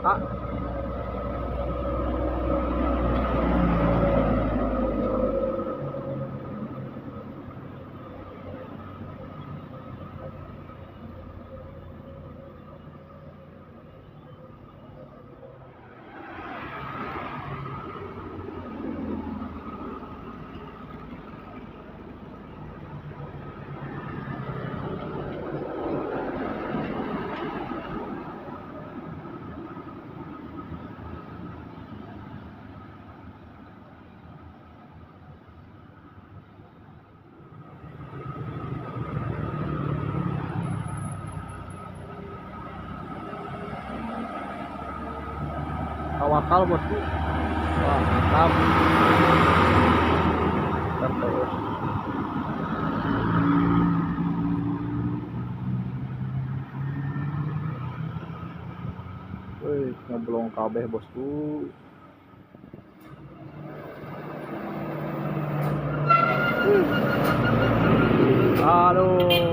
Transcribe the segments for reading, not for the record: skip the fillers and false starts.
Kak. Tawakal bosku. Wah, mantap. Terus. Wih, ngeblong kabeh bosku. Aduh.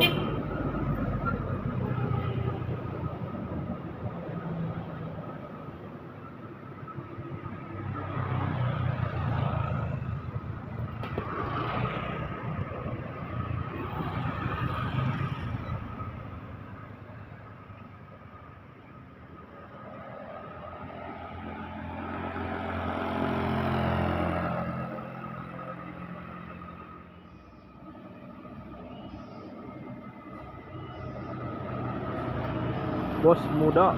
Bos muda.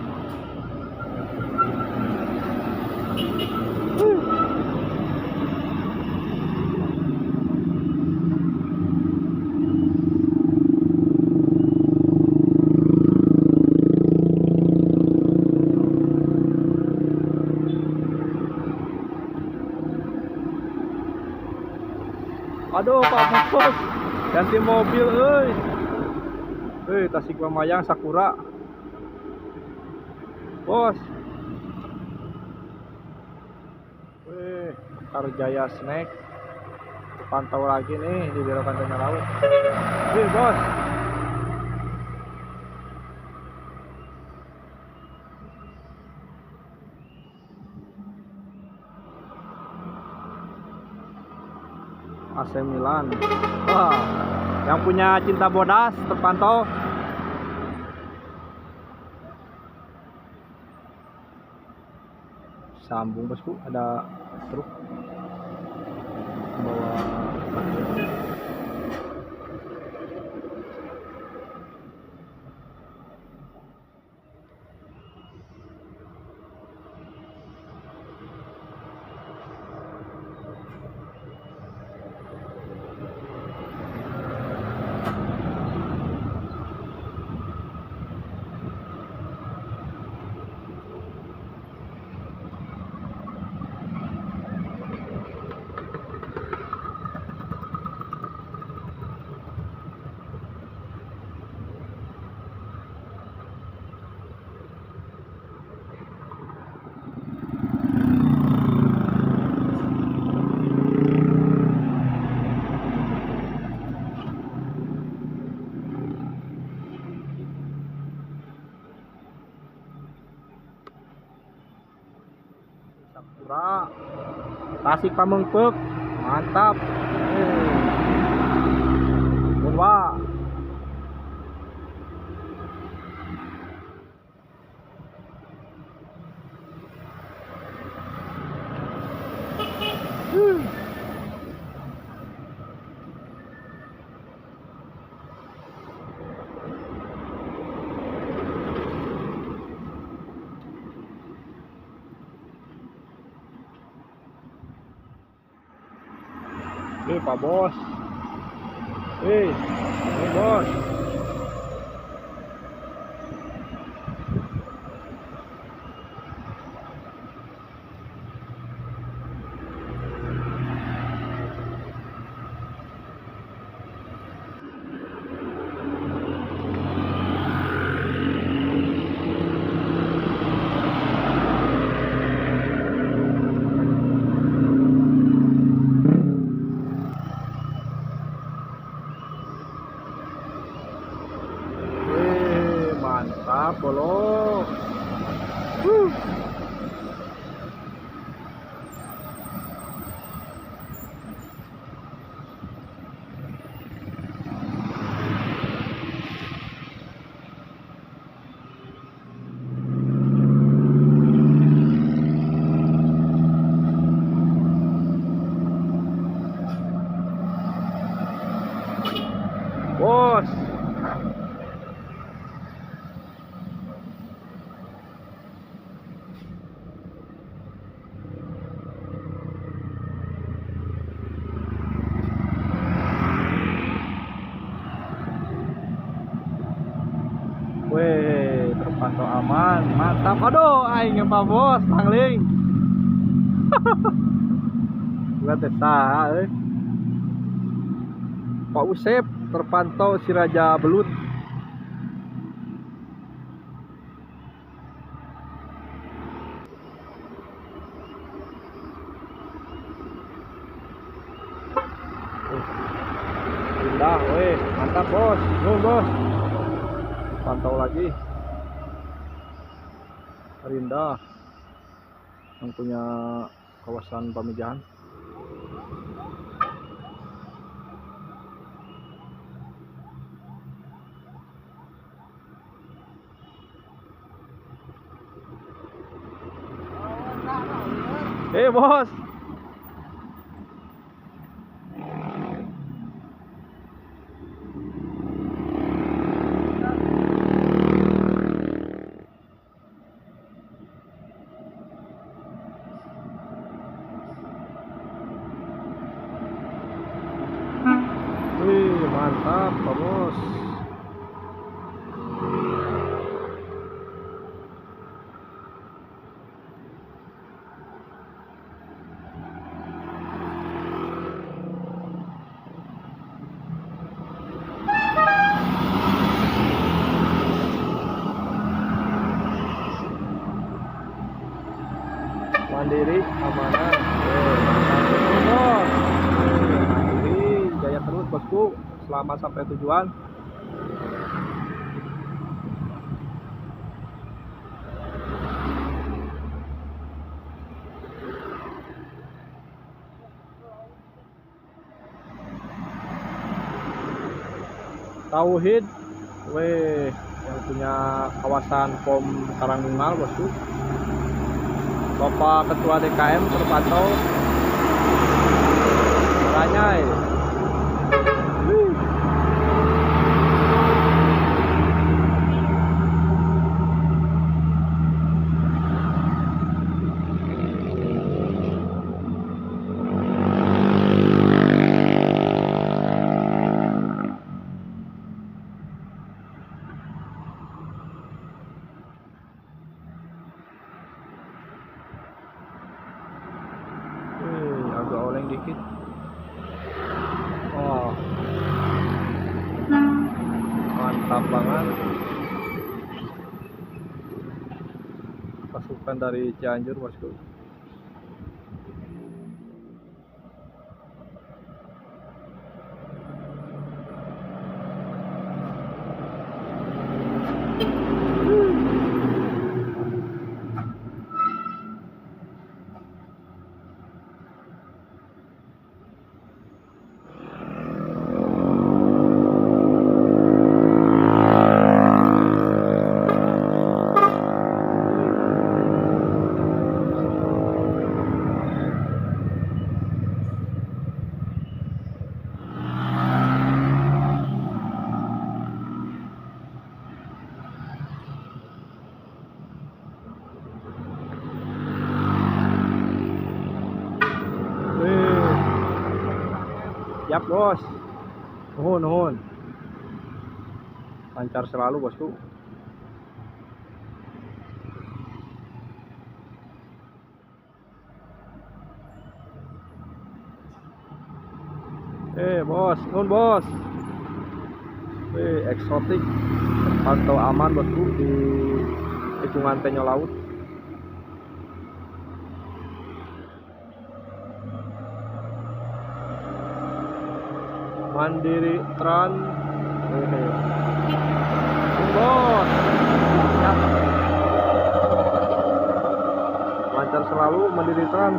Aduh, Pak Bos. Ganti mobil euy. Tasikmalaya Sakura. Bos. Karjaya Snack. Pantau lagi nih di belokan tengah laut. Bos. AC Milan. Wah, yang punya cinta bodas terpantau. Sambung bosku, ada truk bawa pasir. Sakura, Tasik Pamengpeuk, mantap. Bunwa. Pak Bos. Bos. Mantap, bolo. bos. Weh, terpantau aman, mantap. Aduh, aing apa bos, tangling. Bukan desa, Pak Usep terpantau si Raja Belut. Indah, weh, mantap bos, bos. Pantau lagi. Rinda yang punya kawasan pemijahan. Bos. Wih, mantap, Pak Bos. Mandiri, amanah. Bos. Mandiri, jaya terus bosku. Selamat sampai tujuan. Tauhid, weh, yang punya kawasan POM Karangunggal bosku. Bapak Ketua DKM terpantau. Ranyai. Agak oleng dikit. Oh, mantap banget. Pasukan dari Cianjur bosku. Siap bos. Nuhun. Lancar selalu bosku. Bos, nuhun bos. Eksotik. Pantau aman bosku di tikungan Penyo Laut. Mandiri Tran. Bos. Siap. Lancar selalu Mandiri Tran.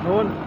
Nuhun.